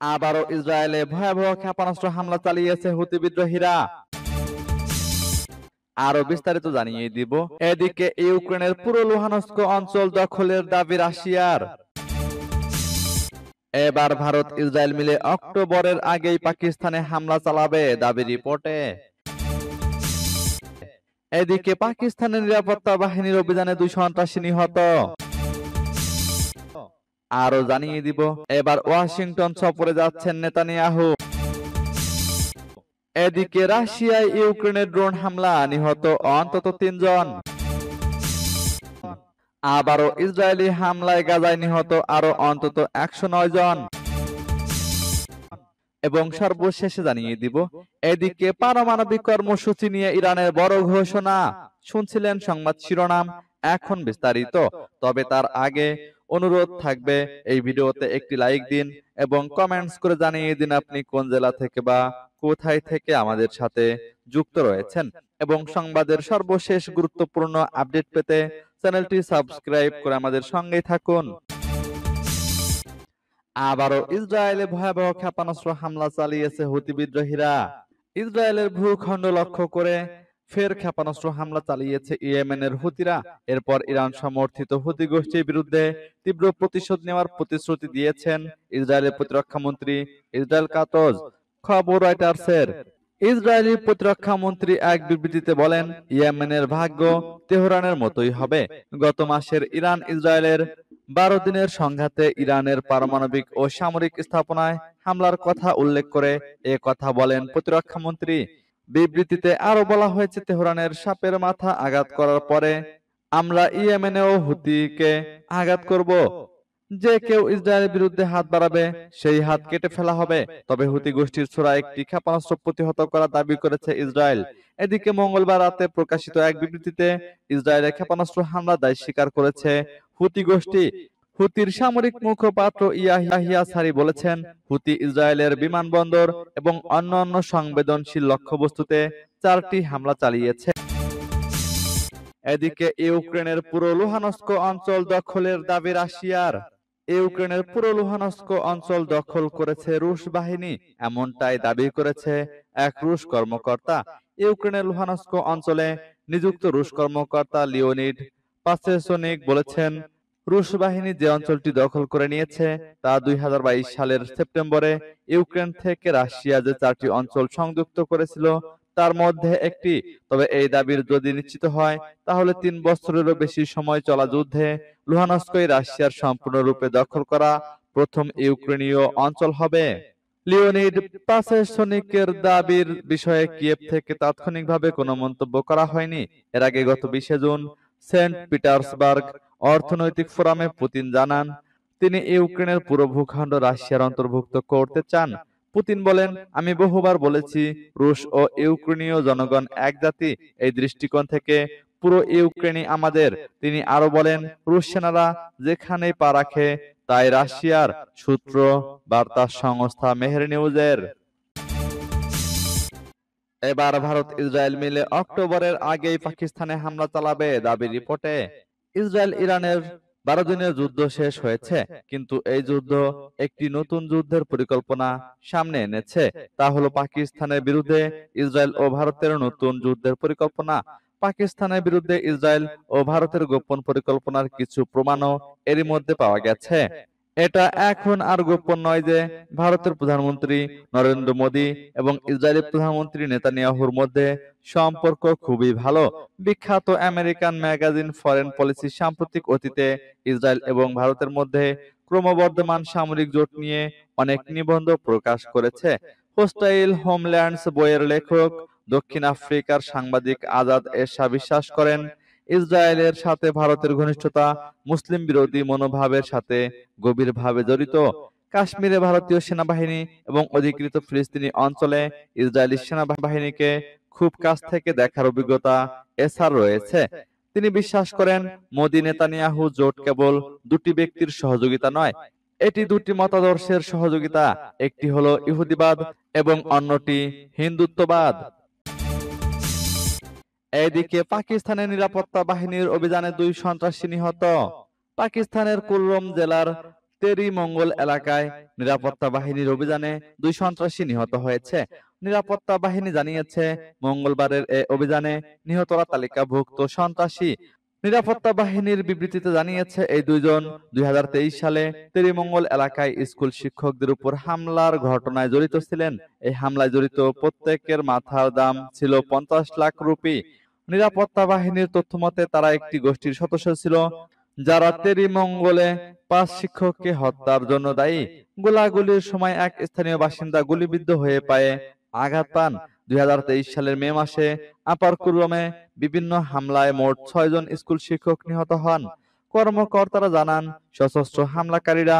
আবারও ইসরায়েলে ভয়াবহ ক্ষেপণাস্ত্র হামলা চালিয়েছে হুতি বিদ্রোহীরা। আরো বিস্তারিত জানিয়ে দিব। এদিকে ইউক্রেনের পুরো লুহানস্ক অঞ্চল দখলের দাবি রাশিয়ার। এবার ভারত ইসরায়েল মিলে অক্টোবরের আগেই পাকিস্তানে হামলা চালাবে দাবি রিপোর্টে। এদিকে পাকিস্তানের নিরাপত্তা বাহিনীর অভিযানে 2 সন্ত্রাসী নিহত। আরো জানিয়ে দিব, এবার ওয়াশিংটন সফরে যাচ্ছেন নেতানিয়াহু। এদিকে রাশিয়ায় ইউক্রেনের ড্রোন হামলা, নিহত অন্তত 3 জন। আবারও ইসরায়েলি হামলায় গাজায় নিহত আরো অন্তত 109 জন। এবং সর্বশেষে জানিয়ে দিব, এদিকে পারমাণবিক কর্মসূচি নিয়ে ইরানের বড় ঘোষণা। শুনছিলেন সংবাদ শিরোনাম, এখন বিস্তারিত। তবে তার আগে অনুরোধ থাকবে, এই ভিডিওতে একটি লাইক দিন এবং কমেন্টস করে জানিয়ে দিন আপনি কোন জেলা থেকে বা কোথায় থেকে আমাদের সাথে যুক্ত রয়েছেন। এবং সংবাদের সর্বশেষ গুরুত্বপূর্ণ আপডেট পেতে চ্যানেলটি সাবস্ক্রাইব করে আমাদের সঙ্গেই থাকুন। আবারও ইসরায়েলে ভয়াবহ ক্ষেপণাস্ত্র হামলা চালিয়েছে হুতি বিদ্রোহীরা। ইসরায়েলের ভূখণ্ড লক্ষ্য করে ফের ক্ষেপণাস্ত্র হামলা চালিয়েছে ইয়েমেনের হুতিরা। এরপর ইরান সমর্থিত হুতি গোষ্ঠীর বিরুদ্ধে তীব্র প্রতিশোধ নেওয়ার প্রতিশ্রুতি দিয়েছেন ইসরায়েলের প্রতিরক্ষা মন্ত্রী ইসরায়েল কাতজ। খবর রয়টার্সের। ইসরায়েলি প্রতিরক্ষা মন্ত্রী এক বিবৃতিতে বলেন, ইয়েমেনের ভাগ্য তেহরানের মতোই হবে। গত মাসের ইরান ইসরায়েলের 12 দিনের সংঘাতে ইরানের পারমাণবিক ও সামরিক স্থাপনায় হামলার কথা উল্লেখ করে এ কথা বলেন প্রতিরক্ষা মন্ত্রী। বিবৃতিতে আরো বলা হয়েছে, তেহরানের সাপের মাথা আঘাত করার পরে আমরা ইয়েমেনেও হুতিকে আঘাত করব। যে কেউ ইসরায়েলের বিরুদ্ধে হাত বাড়াবে সেই হাত কেটে ফেলা হবে। তবে হুতি গোষ্ঠীর ছোড়া একটি ক্ষেপণাস্ত্র প্রতিহত করার দাবি করেছে ইসরায়েল। এদিকে মঙ্গলবার রাতে প্রকাশিত এক বিবৃতিতে ইসরায়েলের ক্ষেপণাস্ত্র হামলার দায় স্বীকার করেছে হুতি গোষ্ঠী। হুতির সামরিক মুখপাত্র ইয়াহিয়া সারি বলেছেন, হুতি ইসরায়েলের বিমানবন্দর এবং অন্যান্য সংবেদনশীল লক্ষ্যবস্তুতে 4টি হামলা চালিয়েছে। এদিকে ইউক্রেনের পুরো লুহানস্ক অঞ্চল দখলের দাবি রাশিয়ার। ইউক্রেনের পুরো লুহানস্ক অঞ্চল দখল করেছে রুশ বাহিনী, এমনটাই দাবি করেছে এক রুশ কর্মকর্তা। ইউক্রেনের লুহানস্ক অঞ্চলে নিযুক্ত রুশ কর্মকর্তা লিওনিড পাসেসনিক বলেছেন, রুশ বাহিনী যে অঞ্চলটি দখল করে নিয়েছে তা 2022 সালের সেপ্টেম্বরে ইউক্রেন থেকে রাশিয়া যে 4টি অঞ্চল সংযুক্ত করেছিল তার মধ্যে একটি। তবে এই দাবির যদি নিশ্চিত হয় তাহলে 3 বছরেরও বেশি সময় চলা যুদ্ধে লুহানস্কই রাশিয়ার সম্পূর্ণরূপে দখল করা প্রথম ইউক্রেনীয় অঞ্চল হবে। লিওনিড পাসেসনিকের দাবির বিষয়ে কিয়েভ থেকে তাৎক্ষণিকভাবে কোনো মন্তব্য করা হয়নি। এর আগে গত 20 জুন সেন্ট পিটার্সবার্গ অর্থনৈতিক ফোরামে পুতিন জানান, তিনি ইউক্রেনের পুরো ভূখণ্ড রাশিয়ার অন্তর্ভুক্ত করতে চান। পুতিন বলেন, আমি বহুবার বলেছি রুশ ও ইউক্রেনীয় জনগণ এক জাতি। এই দৃষ্টিকোণ থেকে পুরো ইউক্রেনই আমাদের। তিনি আরো বলেন, রুশ সেনারা যেখানেই পা রাখে তাই রাশিয়ার। সূত্র বার্তা সংস্থা মেহের নিউজের। এবার ভারত ইসরায়েল মিলে অক্টোবরের আগেই পাকিস্তানে হামলা চালাবে দাবি রিপোর্টে। ইসরায়েল ইরানের 12 দিনের যুদ্ধ শেষ হয়েছে, কিন্তু এই যুদ্ধ একটি নতুন যুদ্ধের পরিকল্পনা সামনে এনেছে। তা হলো পাকিস্তানের বিরুদ্ধে ইসরায়েল ও ভারতের নতুন যুদ্ধের পরিকল্পনা। পাকিস্তানের বিরুদ্ধে ইসরায়েল ও ভারতের গোপন পরিকল্পনার কিছু প্রমাণও এরই মধ্যে পাওয়া গেছে। এটা এখন আর গোপন নয় যে ভারতের প্রধানমন্ত্রী নরেন্দ্র মোদী এবং ইসরায়েলি প্রধানমন্ত্রী নেতানিয়াহুর মধ্যে সম্পর্ক খুবই ভালো। বিখ্যাত আমেরিকান ম্যাগাজিন ফরেন পলিসি সাম্প্রতিক অতীতে ইসরায়েল এবং ভারতের মধ্যে ক্রমবর্ধমান সামরিক জোট নিয়ে অনেক নিবন্ধ প্রকাশ করেছে। হোস্টাইল হোমল্যান্ডস বইয়ের লেখক দক্ষিণ আফ্রিকার সাংবাদিক আজাদ এরশা বিশ্বাস করেন, ইসরায়েলের সাথে ভারতের ঘনিষ্ঠতা মুসলিম বিরোধী মনোভাবের সাথে গভীরভাবে জড়িত। কাশ্মীরে ভারতীয় সেনাবাহিনী এবং অধিকৃত ফিলিস্তিনি অঞ্চলে ইসরায়েলি সেনাবাহিনীকে খুব কাছ থেকে দেখার অভিজ্ঞতা এসার রয়েছে। তিনি বিশ্বাস করেন, মোদী নেতানিয়াহু জোট কেবল 2টি ব্যক্তির সহযোগিতা নয়, এটি 2টি মতাদর্শের সহযোগিতা। একটি হলো ইহুদিবাদ এবং অন্যটি হিন্দুত্ববাদ। এদিকে পাকিস্তানের নিরাপত্তা বাহিনীর অভিযানে 2 সন্ত্রাসী নিহত। পাকিস্তানের কুলগাম জেলার তেরি মঙ্গল এলাকায় নিরাপত্তা বাহিনীর অভিযানে 2 সন্ত্রাসী নিহত হয়েছে। নিরাপত্তা বাহিনী জানিয়েছে, মঙ্গলবারের এ অভিযানে নিহতরা তালিকাভুক্ত সন্ত্রাসী। নিরাপত্তা বাহিনীর বিবৃতিতে জানিয়েছে, এই দুইজন 2023 সালে তেরিমঙ্গল এলাকায় স্কুল শিক্ষকদের উপর হামলার ঘটনায় জড়িত ছিলেন। এই হামলায় জড়িত প্রত্যেকের মাথার দাম ছিল 50 লাখ রুপি। নিরাপত্তা বাহিনীর তথ্যমতে তারা একটি গোষ্ঠীর সদস্য ছিল, যারা তেরিমঙ্গলে 5 শিক্ষককে হত্যার জন্য দায়ী। গোলাগুলির সময় এক স্থানীয় বাসিন্দা গুলিবিদ্ধ হয়ে পায়ে আঘাত পান। 2023 সালের মে মাসে আপার কুরমে বিভিন্ন হামলায় মোট 6 জন স্কুল শিক্ষক নিহত হন। কর্মকর্তারা জানান, সশস্ত্র হামলাকারীরা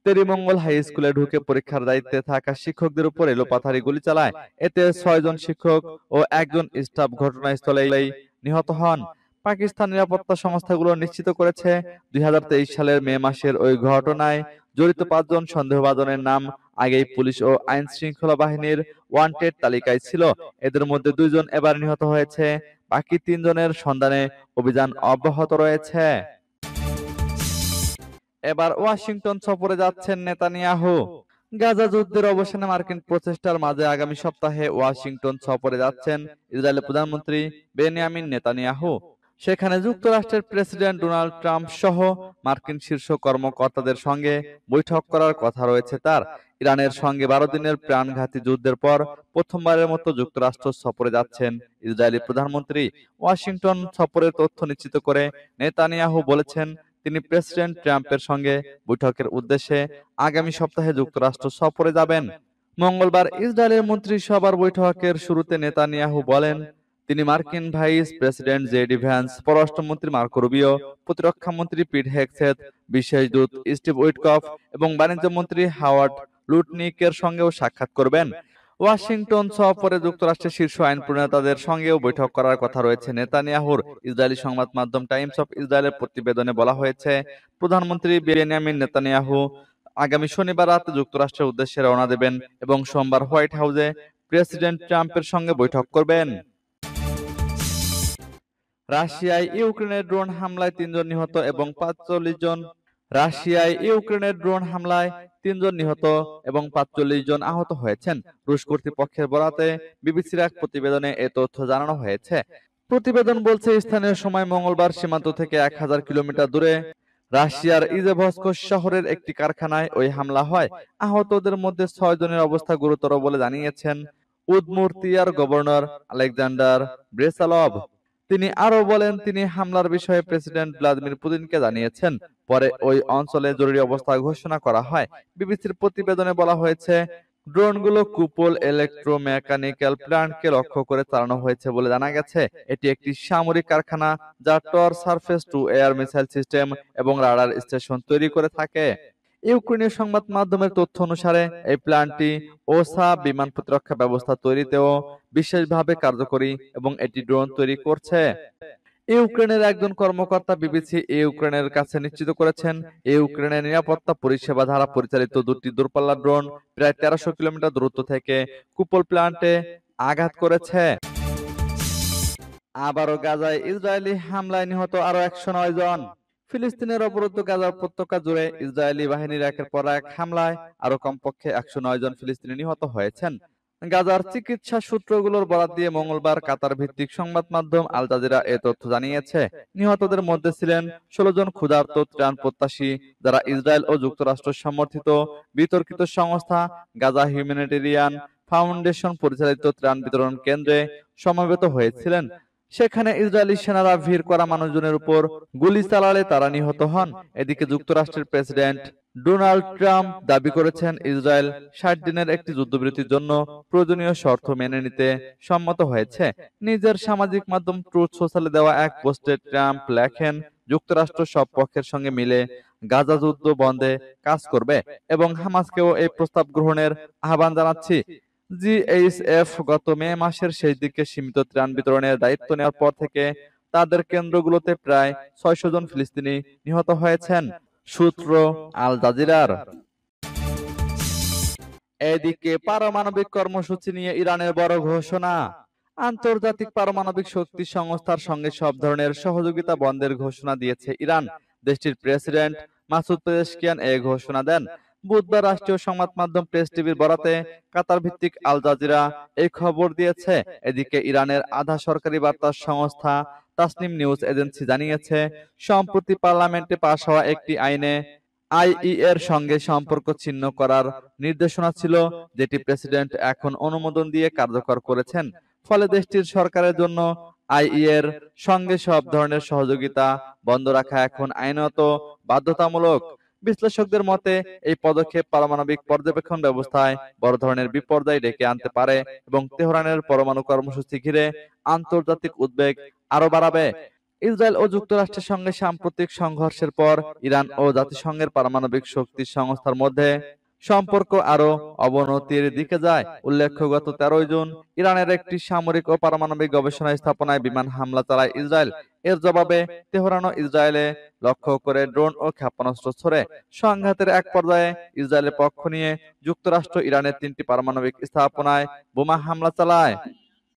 তেরিমঙ্গল হাই স্কুলে ঢুকে পরীক্ষার দায়িত্বে থাকা শিক্ষকদের উপর এলোপাথারি গুলি চালায়। এতে 6 জন শিক্ষক ও একজন স্টাফ ঘটনাস্থলেই নিহত হন। পাকিস্তান নিরাপত্তা সংস্থাগুলো নিশ্চিত করেছে, 2023 সালের মে মাসের ওই ঘটনায় জড়িত 5 জন সন্দেহভাজনের নাম আগেই পুলিশ ও আইন শৃঙ্খলা বাহিনীর ওয়ান্টেড তালিকায় ছিল। এদের মধ্যে 2 জন এবার নিহত হয়েছে। বাকি 3 জনের সন্ধানে অভিযান অব্যাহত রয়েছে। এবার ওয়াশিংটন সফরে যাচ্ছেন নেতানিয়াহু। গাজা যুদ্ধের অবসানে মার্কিন প্রচেষ্টার মাঝে আগামী সপ্তাহে ওয়াশিংটন সফরে যাচ্ছেন ইসরায়েলের প্রধানমন্ত্রী বেনিয়ামিন নেতানিয়াহু। সেখানে যুক্তরাষ্ট্রের প্রেসিডেন্ট ডোনাল্ড ট্রাম্প সহ মার্কিন শীর্ষ কর্মকর্তাদের সঙ্গে বৈঠক করার কথা রয়েছে তার। ইরানের সঙ্গে 12 দিনের প্রাণঘাতী যুদ্ধের পর প্রথমবারের মতো যুক্তরাষ্ট্র সফরে যাচ্ছেন ইসরায়েলি প্রধানমন্ত্রী। ওয়াশিংটন সফরের তথ্য নিশ্চিত করে নেতানিয়াহু বলেছেন, তিনি প্রেসিডেন্ট ট্রাম্পের সঙ্গে বৈঠকের উদ্দেশ্যে আগামী সপ্তাহে যুক্তরাষ্ট্র সফরে যাবেন। মঙ্গলবার ইসরায়েলের মন্ত্রিসভার বৈঠকের শুরুতে নেতানিয়াহু বলেন, তিনি মার্কিন ভাইস প্রেসিডেন্ট জেডি ভ্যান্স, পররাষ্ট্রমন্ত্রী মার্কো রুবিও, প্রতিরক্ষামন্ত্রী পিট হেগসেথ, বিশেষ দূত স্টিভ উইটকফ এবং বাণিজ্য মন্ত্রী হাওয়ার্ড লুটনিকের সঙ্গেও সাক্ষাৎ করবেন। ওয়াশিংটন সফরে যুক্তরাষ্ট্রের শীর্ষ আইন প্রণেতাদের সঙ্গেও বৈঠক করার কথা রয়েছে নেতানিয়াহুর। ইসরায়েলি সংবাদ মাধ্যম টাইমস অফ ইসরায়েলের প্রতিবেদনে বলা হয়েছে, প্রধানমন্ত্রী বেনিয়ামিন নেতানিয়াহু আগামী শনিবার রাতে যুক্তরাষ্ট্রের উদ্দেশ্যে রওনা দেবেন এবং সোমবার হোয়াইট হাউসে প্রেসিডেন্ট ট্রাম্পের সঙ্গে বৈঠক করবেন। রাশিয়ায় ইউক্রেনের ড্রোন হামলায় 3 জন নিহত এবং 45 জন রাশিয়ায় ইউক্রেনের ড্রোন হামলায় 3 জন নিহত এবং 45 জন আহত হয়েছেন। রুশ কর্তৃপক্ষের বরাতে বিবিসির এক প্রতিবেদনে এ তথ্য জানানো হয়েছে। প্রতিবেদন বলছে, স্থানীয় সময় মঙ্গলবার সীমান্ত থেকে 1000 কিলোমিটার দূরে রাশিয়ার ইজেভস্ক শহরের একটি কারখানায় ওই হামলা হয়। আহতদের মধ্যে 6 জনের অবস্থা গুরুতর বলে জানিয়েছেন উদমুর্তিয়ার গভর্নর আলেকজান্ডার ব্রেসালভ। তিনি আরো বলেন, তিনি হামলার বিষয়ে প্রেসিডেন্ট ভ্লাদিমির পুতিনকে জানিয়েছেন। পরে ওই অঞ্চলে জরুরি অবস্থা ঘোষণা করা হয়। বিবিসির প্রতিবেদনে বলা হয়েছে, ড্রোনগুলো কুপল ইলেকট্রোমেকানিক্যাল প্ল্যান্টকে লক্ষ্য করে চালানো হয়েছে বলে জানা গেছে। এটি একটি সামরিক কারখানা যা Tor surface to air missile system এবং রাডার স্টেশন তৈরি করে থাকে। ইউক্রেনীয় সংবাদ মাধ্যমের তথ্য অনুসারে এই প্ল্যান্টটি ওসা বিমান প্রতিরক্ষা ব্যবস্থা তৈরিতেও বিশেষভাবে কার্যকরী এবং এটি ড্রোন তৈরি করছে। ইউক্রেনের একজন কর্মকর্তা বিবিসি ইউক্রেনের কাছে নিশ্চিত করেছেন, ইউক্রেনের নিরাপত্তা পরিষেবা দ্বারা পরিচালিত 2টি দূরপাল্লার ড্রোন প্রায় 1300 কিলোমিটার দূরত্ব থেকে কুপল প্ল্যান্টে আঘাত করেছে। আবারও গাজায় ইসরায়েলি হামলায় নিহত আরো 109 জন। ফিলিস্তিনের অবরুদ্ধ গাজা উপত্যকা জুড়ে ইসরায়েলি বাহিনীর একের পর এক হামলায় আরো কমপক্ষে 109 জন ফিলিস্তিনি নিহত হয়েছেন। গাজার চিকিৎসা সূত্রগুলোর বরাত দিয়ে মঙ্গলবার কাতার ভিত্তিক সংবাদ মাধ্যম আল জাজিরা এ তথ্য জানিয়েছে। নিহতদের মধ্যে ছিলেন 16 জন ক্ষুধার্ত ত্রাণ প্রত্যাশী, যারা ইসরায়েল ও যুক্তরাষ্ট্র সমর্থিত বিতর্কিত সংস্থা গাজা হিউম্যানিটেরিয়ান ফাউন্ডেশন পরিচালিত ত্রাণ বিতরণ কেন্দ্রে সমবেত হয়েছিলেন। সেখানে ইসরায়েলি সেনারা ভিড় করা মানুষজনের উপর গুলি চালালে তারা নিহত হন। এদিকে যুক্তরাষ্ট্রের প্রেসিডেন্ট ডোনাল্ড ট্রাম্প দাবি করেছেন, ইসরায়েল 60 দিনের একটি যুদ্ধবিরতির জন্য প্রয়োজনীয় শর্ত মেনে নিতে সম্মত হয়েছে। নিজের সামাজিক মাধ্যম ট্রুথ সোশ্যালে দেওয়া এক পোস্টে ট্রাম্প লেখেন, যুক্তরাষ্ট্র সব পক্ষের সঙ্গে মিলে গাজা যুদ্ধ বন্ধে কাজ করবে এবং হামাসকেও এই প্রস্তাব গ্রহণের আহ্বান জানাচ্ছি। জিএইচএফ গত মে মাসের শেষ দিকে সীমিত ত্রাণ বিতরণের দায়িত্ব নেওয়ার পর থেকে তাদের কেন্দ্রগুলোতে প্রায় 600 জন ফিলিস্তিনি নিহত হয়েছেন। সূত্র আল জাজিরার। এদিকে পারমাণবিক কর্মসূচি নিয়ে ইরানের বড় ঘোষণা। আন্তর্জাতিক পারমাণবিক শক্তি সংস্থার সঙ্গে সব ধরনের সহযোগিতা বন্ধের ঘোষণা দিয়েছে ইরান। দেশটির প্রেসিডেন্ট মাসুদ পেজেশকিয়ান এই ঘোষণা দেন। বুধবার রাষ্ট্রীয় সংবাদ মাধ্যম প্রেস টিভির বরাতে কাতার ভিত্তিক আল জাজিরা এই খবর দিয়েছে। এদিকে ইরানের আধা সরকারি বার্তা সংস্থা তাসনিম নিউজ এজেন্সি জানিয়েছে, সম্প্রতি পার্লামেন্টে পাশ হওয়া একটি আইনে আইইএর সঙ্গে সম্পর্ক ছিন্ন করার নির্দেশনা ছিল, যেটি প্রেসিডেন্ট এখন অনুমোদন দিয়ে কার্যকর করেছেন। ফলে দেশটির সরকারের জন্য আইইএর সঙ্গে সব ধরনের সহযোগিতা বন্ধ রাখা এখন আইনত বাধ্যতামূলক। বিশ্লেষকদের মতে এই পদক্ষেপ পারমাণবিক পর্যবেক্ষণ ব্যবস্থায় বড় ধরনের বিপর্যয় ডেকে আনতে পারে এবং তেহরানের পরমাণু কর্মসূচি ঘিরে আন্তর্জাতিক উদ্বেগ আরো বাড়াবে। ইসরায়েল ও যুক্তরাষ্ট্রের সঙ্গে সাম্প্রতিক সংঘর্ষের পর ইরান ও জাতিসংঘের পারমাণবিক শক্তি সংস্থার মধ্যে সম্পর্ক আরো অবনতির দিকে যায়। উল্লেখ্য, গত 13 জুন ইরানের একটি সামরিক ও পারমাণবিক গবেষণা স্থাপনায় বিমান হামলা চালায় ইসরায়েল। এর জবাবে তেহরানও ইসরায়েলে লক্ষ্য করে ড্রোন ও ক্ষেপণাস্ত্র ছোড়ে। সংঘাতের এক পর্যায়ে ইসরায়েলের পক্ষ নিয়ে যুক্তরাষ্ট্র ইরানের 3টি পারমাণবিক স্থাপনায় বোমা হামলা চালায়।